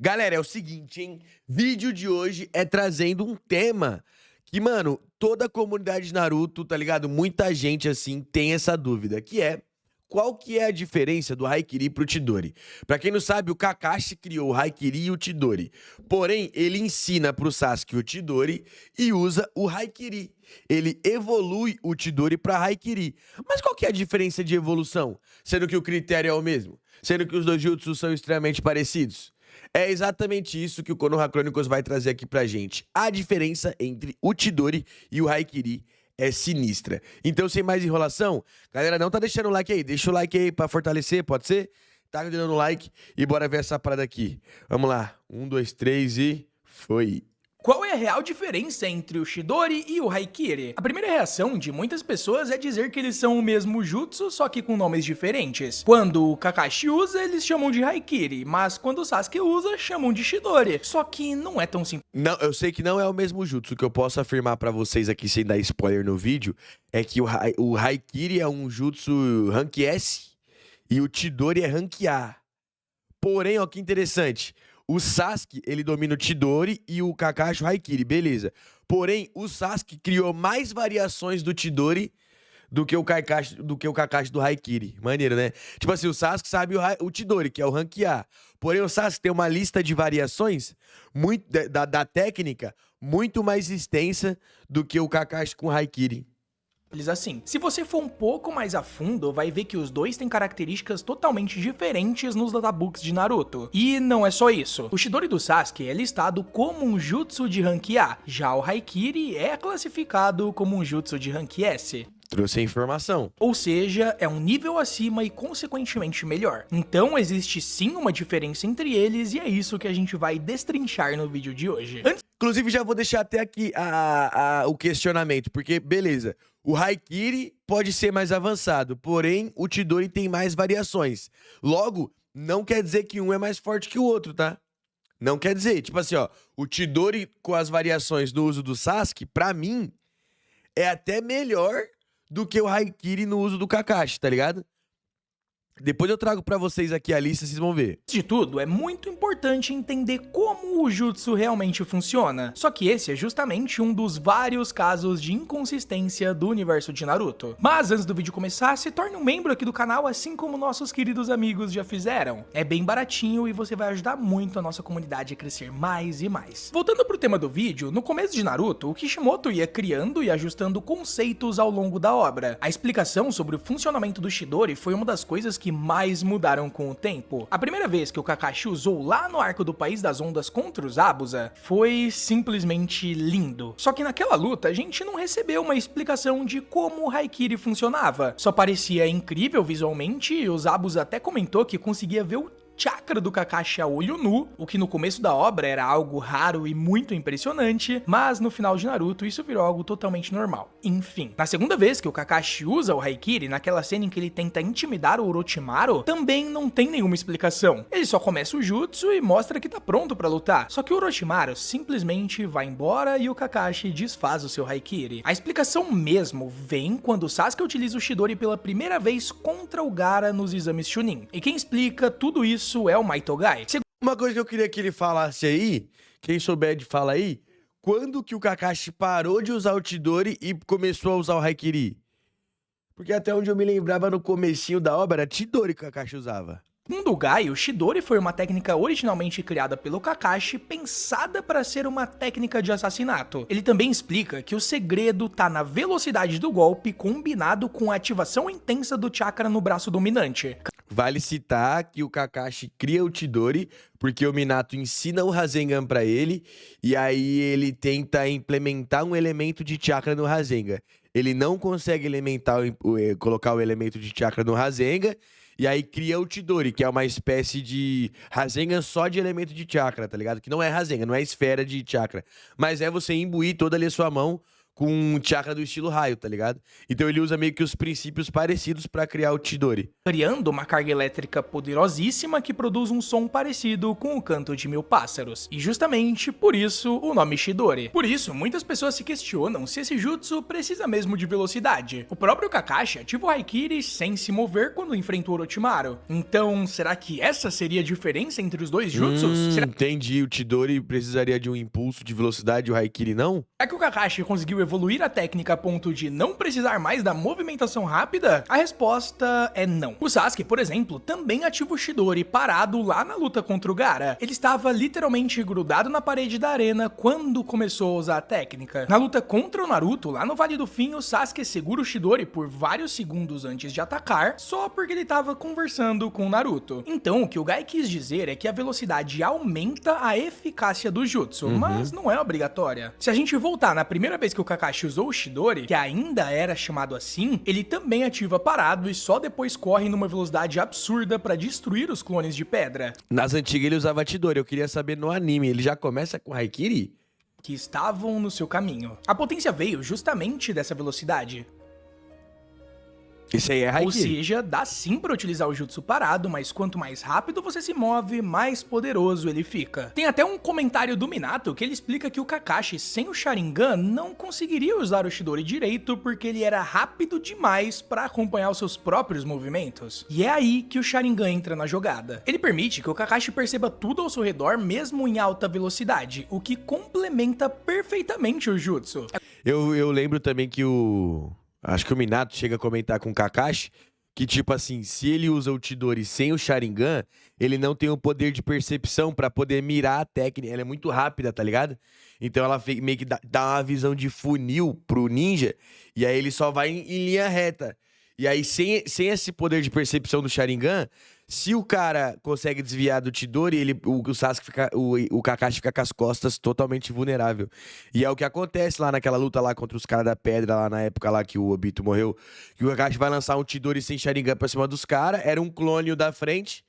Galera, é o seguinte, hein? Vídeo de hoje é trazendo um tema que, mano, toda a comunidade de Naruto, tá ligado? Muita gente, assim, tem essa dúvida, que é qual que é a diferença do Haikiri pro Chidori? Pra quem não sabe, o Kakashi criou o Haikiri e o Chidori. Porém, ele ensina pro Sasuke o Chidori e usa o Haikiri. Ele evolui o Chidori pra Haikiri. Mas qual que é a diferença de evolução? Sendo que o critério é o mesmo? Sendo que os dois jutsus são extremamente parecidos? É exatamente isso que o Konoha Chronicles vai trazer aqui pra gente. A diferença entre o Chidori e o Haikiri é sinistra. Então, sem mais enrolação, galera, não tá deixando o like aí. Deixa o like aí pra fortalecer, pode ser? Tá dando like e bora ver essa parada aqui. Vamos lá. 1, 2, 3 e foi. Qual é a real diferença entre o Chidori e o Haikiri? A primeira reação de muitas pessoas é dizer que eles são o mesmo jutsu, só que com nomes diferentes. Quando o Kakashi usa, eles chamam de Haikiri, mas quando o Sasuke usa, chamam de Chidori. Só que não é tão simples. Não, eu sei que não é o mesmo jutsu. O que eu posso afirmar pra vocês aqui sem dar spoiler no vídeo é que o Haikiri é um jutsu rank S e o Chidori é rank A. Porém, ó, que interessante. O Sasuke, ele domina o Chidori e o Kakashi o Haikiri, beleza. Porém, o Sasuke criou mais variações do Chidori do que o Kakashi do Haikiri. Maneiro, né? Tipo assim, o Sasuke sabe o Chidori, que é o rank A. Porém, o Sasuke tem uma lista de variações muito, da técnica muito mais extensa do que o Kakashi com o Haikiri. Assim. Se você for um pouco mais a fundo, vai ver que os dois têm características totalmente diferentes nos databooks de Naruto. E não é só isso. O Chidori do Sasuke é listado como um jutsu de rank A, já o Haikiri é classificado como um jutsu de rank S. Trouxe a informação. Ou seja, é um nível acima e consequentemente melhor. Então existe sim uma diferença entre eles e é isso que a gente vai destrinchar no vídeo de hoje. Inclusive, já vou deixar até aqui o questionamento, porque, beleza, o Haikiri pode ser mais avançado, porém, o Chidori tem mais variações. Logo, não quer dizer que um é mais forte que o outro, tá? Não quer dizer. Tipo assim, ó, o Chidori com as variações do uso do Sasuke, pra mim, é até melhor do que o Haikiri no uso do Kakashi, tá ligado? Depois eu trago pra vocês aqui a lista, vocês vão ver. Antes de tudo, é muito importante entender como o jutsu realmente funciona. Só que esse é justamente um dos vários casos de inconsistência do universo de Naruto. Mas antes do vídeo começar, se torne um membro aqui do canal, assim como nossos queridos amigos já fizeram. É bem baratinho e você vai ajudar muito a nossa comunidade a crescer mais e mais. Voltando pro tema do vídeo, no começo de Naruto, o Kishimoto ia criando e ajustando conceitos ao longo da obra. A explicação sobre o funcionamento do Chidori foi uma das coisas que mais mudaram com o tempo. A primeira vez que o Kakashi usou lá no arco do País das Ondas contra os Abusa foi simplesmente lindo. Só que naquela luta a gente não recebeu uma explicação de como o Haikiri funcionava. Só parecia incrível visualmente e os Abusa até comentou que conseguia ver o chakra do Kakashi a olho nu, o que no começo da obra era algo raro e muito impressionante, mas no final de Naruto isso virou algo totalmente normal. Enfim, na segunda vez que o Kakashi usa o Haikiri, naquela cena em que ele tenta intimidar o Orochimaru, também não tem nenhuma explicação. Ele só começa o jutsu e mostra que tá pronto pra lutar, só que o Orochimaru simplesmente vai embora e o Kakashi desfaz o seu Haikiri. A explicação mesmo vem quando o Sasuke utiliza o Chidori pela primeira vez contra o Gaara nos exames Chunin. E quem explica tudo isso é o Maitogai. Uma coisa que eu queria que ele falasse aí, quem souber de fala aí, quando que o Kakashi parou de usar o Chidori e começou a usar o Haikiri? Porque até onde eu me lembrava no comecinho da obra, era Chidori que o Kakashi usava. Segundo o Gai, o Chidori foi uma técnica originalmente criada pelo Kakashi, pensada para ser uma técnica de assassinato. Ele também explica que o segredo tá na velocidade do golpe combinado com a ativação intensa do chakra no braço dominante. Vale citar que o Kakashi cria o Chidori porque o Minato ensina o Rasengan pra ele e aí ele tenta implementar um elemento de chakra no Rasengan. Ele não consegue colocar o elemento de chakra no Rasengan e aí cria o Chidori, que é uma espécie de Rasengan só de elemento de chakra, tá ligado? Que não é Rasengan, não é esfera de chakra, mas é você imbuir toda ali a sua mão com o chakra do estilo raio, tá ligado? Então ele usa meio que os princípios parecidos pra criar o Chidori. Criando uma carga elétrica poderosíssima que produz um som parecido com o canto de 1000 pássaros. E justamente por isso o nome Chidori. Por isso, muitas pessoas se questionam se esse jutsu precisa mesmo de velocidade. O próprio Kakashi ativa o Haikiri sem se mover quando enfrenta o Orochimaru. Então, será que essa seria a diferença entre os dois jutsus? Entendi, o Chidori precisaria de um impulso de velocidade e o Haikiri não? Será que o Kakashi conseguiu evoluir a técnica a ponto de não precisar mais da movimentação rápida? A resposta é não. O Sasuke, por exemplo, também ativa o Chidori parado lá na luta contra o Gaara. Ele estava literalmente grudado na parede da arena quando começou a usar a técnica. Na luta contra o Naruto, lá no Vale do Fim, o Sasuke segura o Chidori por vários segundos antes de atacar, só porque ele estava conversando com o Naruto. Então, o que o Gai quis dizer é que a velocidade aumenta a eficácia do jutsu, mas não é obrigatória. Se a gente voltar na primeira vez que o Kakashi usou o Chidori, que ainda era chamado assim, ele também ativa parado e só depois corre numa velocidade absurda pra destruir os clones de pedra. Nas antigas ele usava Chidori, eu queria saber no anime, ele já começa com Haikiri? Que estavam no seu caminho. A potência veio justamente dessa velocidade. Isso aí é Haikiri. Ou seja, dá sim pra utilizar o jutsu parado, mas quanto mais rápido você se move, mais poderoso ele fica. Tem até um comentário do Minato que ele explica que o Kakashi sem o Sharingan não conseguiria usar o Chidori direito porque ele era rápido demais pra acompanhar os seus próprios movimentos. E é aí que o Sharingan entra na jogada. Ele permite que o Kakashi perceba tudo ao seu redor mesmo em alta velocidade, o que complementa perfeitamente o jutsu. Eu lembro também que acho que o Minato chega a comentar com o Kakashi que, tipo assim, se ele usa o Chidori sem o Sharingan, ele não tem o poder de percepção pra poder mirar a técnica. Ela é muito rápida, tá ligado? Então ela meio que dá uma visão de funil pro ninja, e aí ele só vai em linha reta. E aí, sem esse poder de percepção do Sharingan, se o cara consegue desviar do Chidori, o Sasuke o Kakashi fica com as costas totalmente vulnerável. E é o que acontece lá naquela luta lá contra os caras da pedra, lá na época lá que o Obito morreu, que o Kakashi vai lançar um Chidori sem Sharingan pra cima dos caras, era um clone o da frente,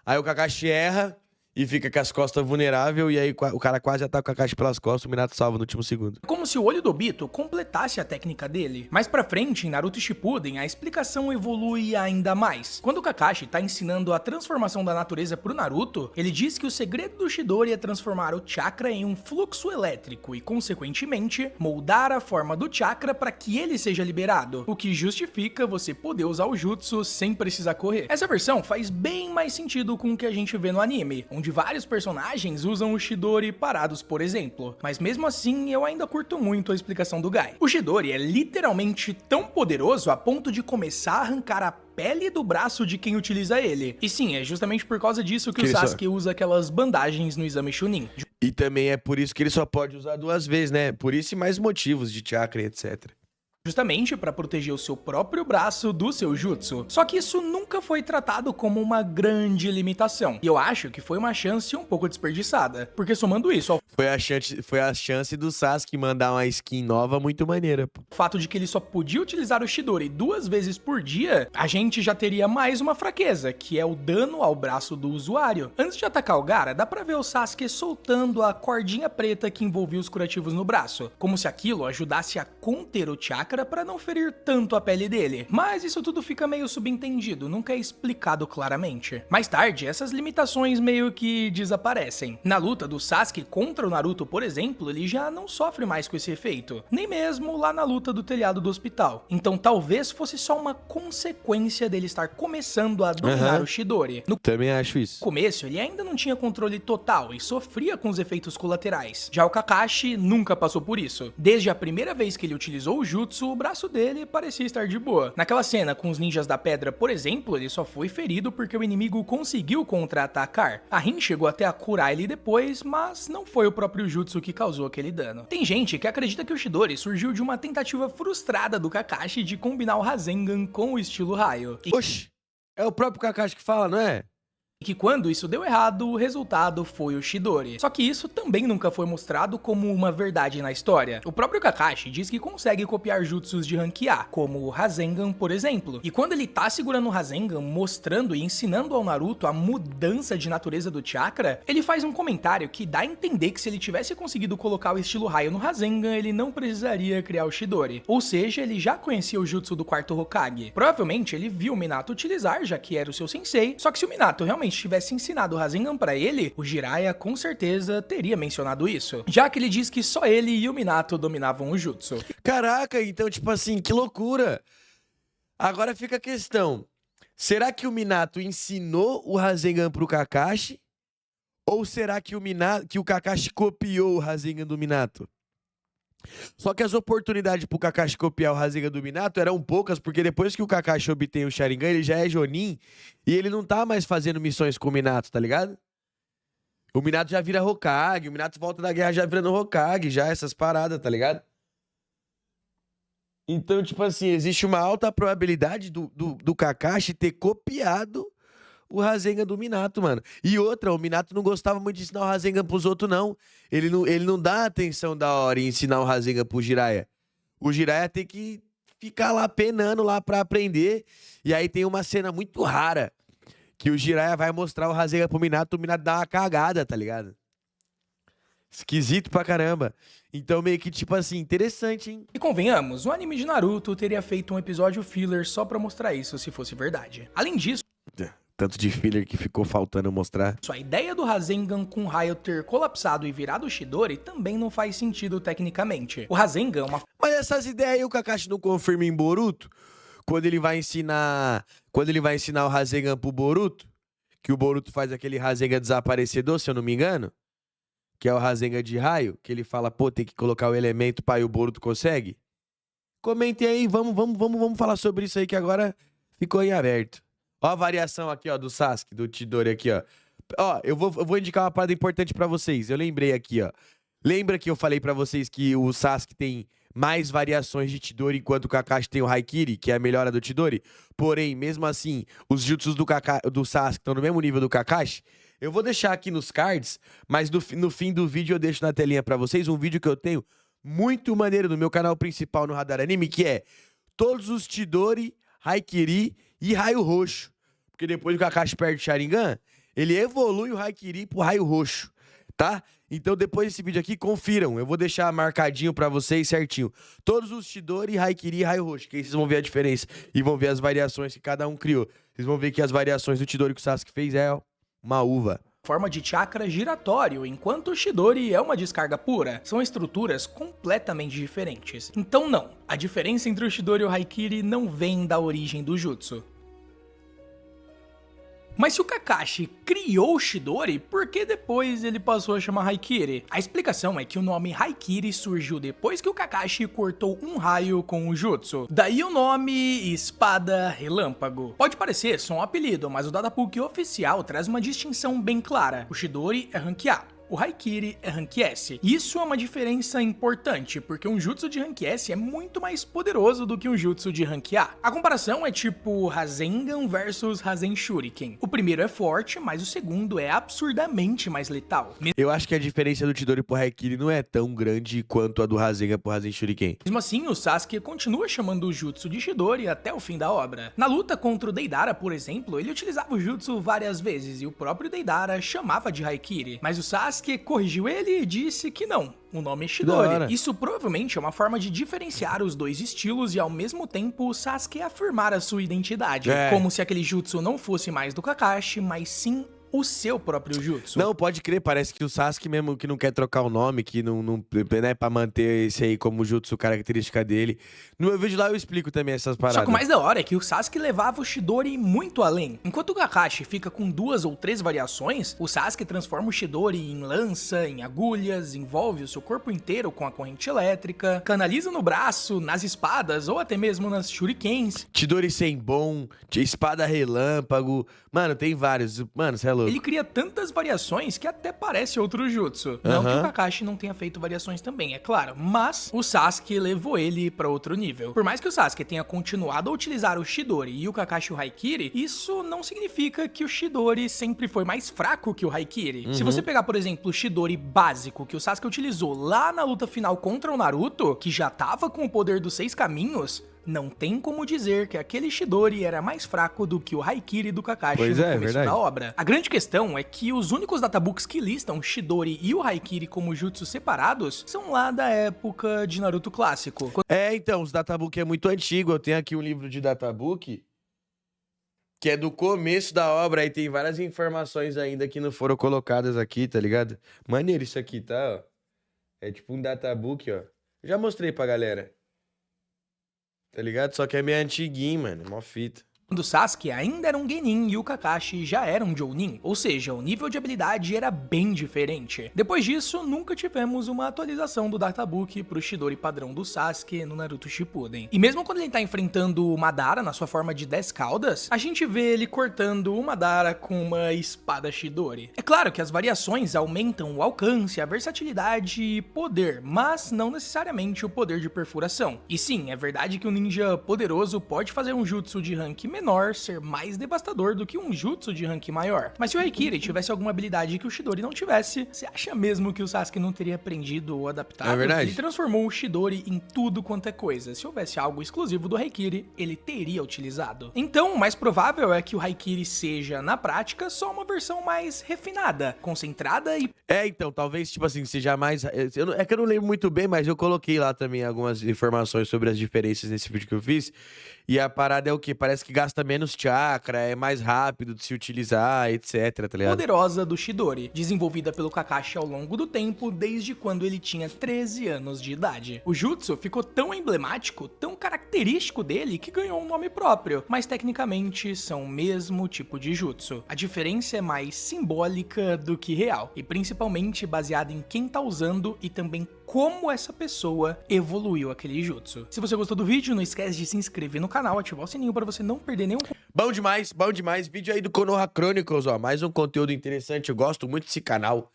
aí o Kakashi erra e fica com as costas vulnerável, e aí o cara quase ataca o Kakashi pelas costas, o Minato salva no último segundo. Como se o olho do Obito completasse a técnica dele. Mais pra frente, em Naruto Shippuden, a explicação evolui ainda mais. Quando o Kakashi tá ensinando a transformação da natureza pro Naruto, ele diz que o segredo do Chidori é transformar o chakra em um fluxo elétrico e, consequentemente, moldar a forma do chakra para que ele seja liberado, o que justifica você poder usar o jutsu sem precisar correr. Essa versão faz bem mais sentido com o que a gente vê no anime, onde vários personagens usam o Chidori parados, por exemplo, mas mesmo assim eu ainda curto muito a explicação do Gai. O Chidori é literalmente tão poderoso a ponto de começar a arrancar a pele do braço de quem utiliza ele. E sim, é justamente por causa disso que o Sasuke usa aquelas bandagens no exame Chunin. E também é por isso que ele só pode usar 2 vezes, né? Por isso e mais motivos de chakra e etc. Justamente para proteger o seu próprio braço do seu jutsu. Só que isso nunca foi tratado como uma grande limitação. E eu acho que foi uma chance um pouco desperdiçada. Porque somando isso ao Foi a chance do Sasuke mandar uma skin nova muito maneira, pô. fato de que ele só podia utilizar o Chidori 2 vezes por dia, a gente já teria mais uma fraqueza, que é o dano ao braço do usuário. Antes de atacar o Gaara, dá pra ver o Sasuke soltando a cordinha preta que envolvia os curativos no braço, como se aquilo ajudasse a conter o chakra para não ferir tanto a pele dele. Mas isso tudo fica meio subentendido, nunca é explicado claramente. Mais tarde, essas limitações meio que desaparecem. Na luta do Sasuke contra o Naruto, por exemplo, ele já não sofre mais com esse efeito, nem mesmo lá na luta do telhado do hospital. Então talvez fosse só uma consequência dele estar começando a dominar o Chidori. No Também acho isso. começo, ele ainda não tinha controle total e sofria com os efeitos colaterais. Já o Kakashi nunca passou por isso. Desde a primeira vez que ele utilizou o jutsu, o braço dele parecia estar de boa. Naquela cena com os ninjas da pedra, por exemplo, ele só foi ferido porque o inimigo conseguiu contra-atacar. A Rin chegou até a curar ele depois, mas não foi o próprio jutsu que causou aquele dano. Tem gente que acredita que o Chidori surgiu de uma tentativa frustrada do Kakashi de combinar o Rasengan com o estilo raio. Oxi, é o próprio Kakashi que fala, não é? E que quando isso deu errado, o resultado foi o Chidori. Só que isso também nunca foi mostrado como uma verdade na história. O próprio Kakashi diz que consegue copiar jutsus de rank A, como o Rasengan, por exemplo. E quando ele tá segurando o Rasengan, mostrando e ensinando ao Naruto a mudança de natureza do chakra, ele faz um comentário que dá a entender que se ele tivesse conseguido colocar o estilo raio no Rasengan, ele não precisaria criar o Chidori. Ou seja, ele já conhecia o jutsu do quarto Hokage. Provavelmente ele viu o Minato utilizar, já que era o seu sensei, só que se o Minato realmente tivesse ensinado o Rasengan pra ele, o Jiraiya com certeza teria mencionado isso, já que ele diz que só ele e o Minato dominavam o jutsu. Caraca, então, tipo assim, que loucura. Agora fica a questão. Será que o Minato ensinou o Rasengan pro Kakashi? Ou será que o Kakashi copiou o Rasengan do Minato? Só que as oportunidades pro Kakashi copiar o Rasengan do Minato eram poucas, porque depois que o Kakashi obtém o Sharingan, ele já é Jonin e ele não tá mais fazendo missões com o Minato, tá ligado? O Minato já vira Hokage, o Minato volta da guerra já virando Hokage, já essas paradas, tá ligado? Então, tipo assim, existe uma alta probabilidade do Kakashi ter copiado o Rasengan do Minato, mano. E outra, o Minato não gostava muito de ensinar o Rasengan pros outros, não. Ele não dá atenção da hora em ensinar o Rasengan pro Jiraiya. O Jiraiya tem que ficar lá penando lá pra aprender. E aí tem uma cena muito rara, que o Jiraiya vai mostrar o Rasengan pro Minato, o Minato dá uma cagada, tá ligado? Esquisito pra caramba. Então meio que tipo assim, interessante, hein? E convenhamos, o anime de Naruto teria feito um episódio filler só pra mostrar isso se fosse verdade. Além disso, Tanto de filler que ficou faltando mostrar. a ideia do Rasengan com o raio ter colapsado e virado o Chidori também não faz sentido tecnicamente. O Rasengan é uma Mas essas ideias aí o Kakashi não confirma em Boruto? Quando ele vai ensinar o Rasengan pro Boruto, que o Boruto faz aquele Rasengan desaparecedor, se eu não me engano, que é o Rasengan de raio, que ele fala, pô, tem que colocar o elemento pai, o Boruto consegue? Comentem aí, vamos falar sobre isso aí que agora ficou em aberto. Ó a variação aqui, ó, do Sasuke, do Chidori aqui, ó. Ó, eu vou indicar uma parada importante pra vocês. Eu lembrei aqui, ó. Lembra que eu falei pra vocês que o Sasuke tem mais variações de Chidori, enquanto o Kakashi tem o Haikiri, que é a melhora do Chidori? Porém, mesmo assim, os jutsus do Sasuke estão no mesmo nível do Kakashi. Eu vou deixar aqui nos cards, mas no fim do vídeo eu deixo na telinha pra vocês um vídeo que eu tenho muito maneiro no meu canal principal no Radar Anime, que é todos os Chidori, Haikiri e raio roxo. Porque depois que o Kakashi perde o Sharingan, ele evolui o Haikiri pro raio roxo, tá? Então depois desse vídeo aqui, confiram. Eu vou deixar marcadinho pra vocês certinho. Todos os Chidori, Haikiri e raio roxo. Que aí vocês vão ver a diferença e vão ver as variações que cada um criou. Vocês vão ver que as variações do Chidori que o Sasuke fez é uma uva. forma de chakra giratório, enquanto o Chidori é uma descarga pura. São estruturas completamente diferentes. Então não, a diferença entre o Chidori e o Haikiri não vem da origem do jutsu. Mas se o Kakashi criou o Chidori, por que depois ele passou a chamar Haikiri? A explicação é que o nome Haikiri surgiu depois que o Kakashi cortou um raio com o jutsu. Daí o nome Espada Relâmpago. Pode parecer só um apelido, mas o Databook oficial traz uma distinção bem clara. O Chidori é rank A. O Haikiri é rank S. Isso é uma diferença importante, porque um jutsu de rank S é muito mais poderoso do que um jutsu de rank A. A comparação é tipo Rasengan versus Rasen Shuriken. O primeiro é forte, mas o segundo é absurdamente mais letal. Eu acho que a diferença do Chidori pro Haikiri não é tão grande quanto a do Rasengan pro Rasen Shuriken. Mesmo assim, o Sasuke continua chamando o jutsu de Chidori até o fim da obra. Na luta contra o Deidara, por exemplo, ele utilizava o jutsu várias vezes e o próprio Deidara chamava de Haikiri, mas o Sasuke corrigiu ele e disse que não, o nome é Chidori. Isso provavelmente é uma forma de diferenciar os dois estilos e ao mesmo tempo o Sasuke afirmar a sua identidade, como se aquele jutsu não fosse mais do Kakashi, mas sim o seu próprio jutsu. Não, pode crer, parece que o Sasuke mesmo que não quer trocar o nome, que não né, pra manter esse aí como jutsu característica dele. No meu vídeo lá eu explico também essas paradas. Só que o mais da hora é que o Sasuke levava o Chidori muito além. Enquanto o Kakashi fica com 2 ou 3 variações, o Sasuke transforma o Chidori em lança, em agulhas, envolve o seu corpo inteiro com a corrente elétrica, canaliza no braço, nas espadas ou até mesmo nas shurikens. Chidori sem bom, espada relâmpago, mano, tem vários. Mano, você é louco. louco. Ele cria tantas variações que até parece outro jutsu. Não que o Aham. Kakashi não tenha feito variações também, é claro, mas o Sasuke levou ele pra outro nível. Por mais que o Sasuke tenha continuado a utilizar o Chidori e o Kakashi o Haikiri, isso não significa que o Chidori sempre foi mais fraco que o Haikiri. Se você pegar, por exemplo, o Chidori básico que o Sasuke utilizou lá na luta final contra o Naruto, que já tava com o poder dos 6 caminhos, não tem como dizer que aquele Chidori era mais fraco do que o Haikiri do Kakashi Pois no é, começo verdade. da obra. A grande questão é que os únicos databooks que listam Chidori e o Haikiri como jutsus separados são lá da época de Naruto clássico. É, então, os databook é muito antigo. Eu tenho aqui um livro de databook que é do começo da obra. Aí tem várias informações ainda que não foram colocadas aqui, tá ligado? Maneiro isso aqui, tá? Ó. É tipo um databook, ó. Já mostrei pra galera. Tá ligado? Só que é meio antiguinho, mano. Mó fita. Quando o Sasuke ainda era um Genin e o Kakashi já era um Jounin, ou seja, o nível de habilidade era bem diferente. Depois disso, nunca tivemos uma atualização do Databook pro Chidori padrão do Sasuke no Naruto Shippuden. E mesmo quando ele tá enfrentando o Madara na sua forma de 10 caudas, a gente vê ele cortando o Madara com uma espada Chidori. É claro que as variações aumentam o alcance, a versatilidade e poder, mas não necessariamente o poder de perfuração. E sim, é verdade que um ninja poderoso pode fazer um jutsu de rank menor ser mais devastador do que um jutsu de rank maior. Mas se o Haikiri tivesse alguma habilidade que o Chidori não tivesse, você acha mesmo que o Sasuke não teria aprendido ou adaptado? É verdade. Ele transformou o Chidori em tudo quanto é coisa. Se houvesse algo exclusivo do Haikiri, ele teria utilizado. Então, o mais provável é que o Haikiri seja, na prática, só uma versão mais refinada, concentrada e É, então, talvez, tipo assim, seja mais. É que eu não lembro muito bem, mas eu coloquei lá também algumas informações sobre as diferenças nesse vídeo que eu fiz. E a parada é o quê? Parece que gasta menos chakra, é mais rápido de se utilizar, etc, tá ligado? poderosa do Chidori, desenvolvida pelo Kakashi ao longo do tempo, desde quando ele tinha 13 anos de idade. O jutsu ficou tão emblemático, tão característico dele, que ganhou um nome próprio, mas tecnicamente são o mesmo tipo de jutsu. A diferença é mais simbólica do que real, e principalmente baseada em quem tá usando e também como essa pessoa evoluiu aquele jutsu. Se você gostou do vídeo, não esquece de se inscrever no canal, ativar o sininho para você não perder nenhum. Bom demais, bom demais. Vídeo aí do Konoha Chronicles, ó. Mais um conteúdo interessante. Eu gosto muito desse canal.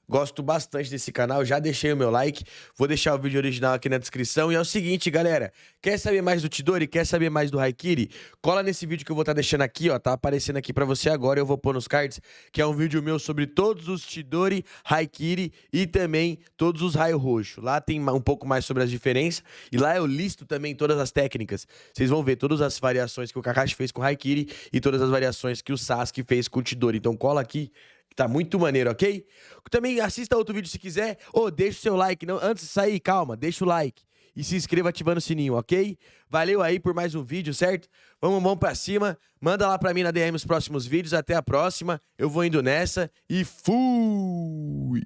Gosto bastante desse canal, já deixei o meu like, vou deixar o vídeo original aqui na descrição. E é o seguinte, galera, quer saber mais do Chidori, quer saber mais do Haikiri? Cola nesse vídeo que eu vou estar deixando aqui, ó, tá aparecendo aqui pra você agora, eu vou pôr nos cards, que é um vídeo meu sobre todos os Chidori, Haikiri e também todos os Raio Roxo. Lá tem um pouco mais sobre as diferenças, e lá eu listo também todas as técnicas. Vocês vão ver todas as variações que o Kakashi fez com o Haikiri e todas as variações que o Sasuke fez com o Chidori. Então cola aqui, tá muito maneiro, ok? Também assista outro vídeo se quiser. Ô, deixa o seu like. Não, antes de sair, calma, deixa o like. E se inscreva ativando o sininho, ok? Valeu aí por mais um vídeo, certo? Vamos pra cima. Manda lá pra mim na DM os próximos vídeos. Até a próxima. Eu vou indo nessa e fui!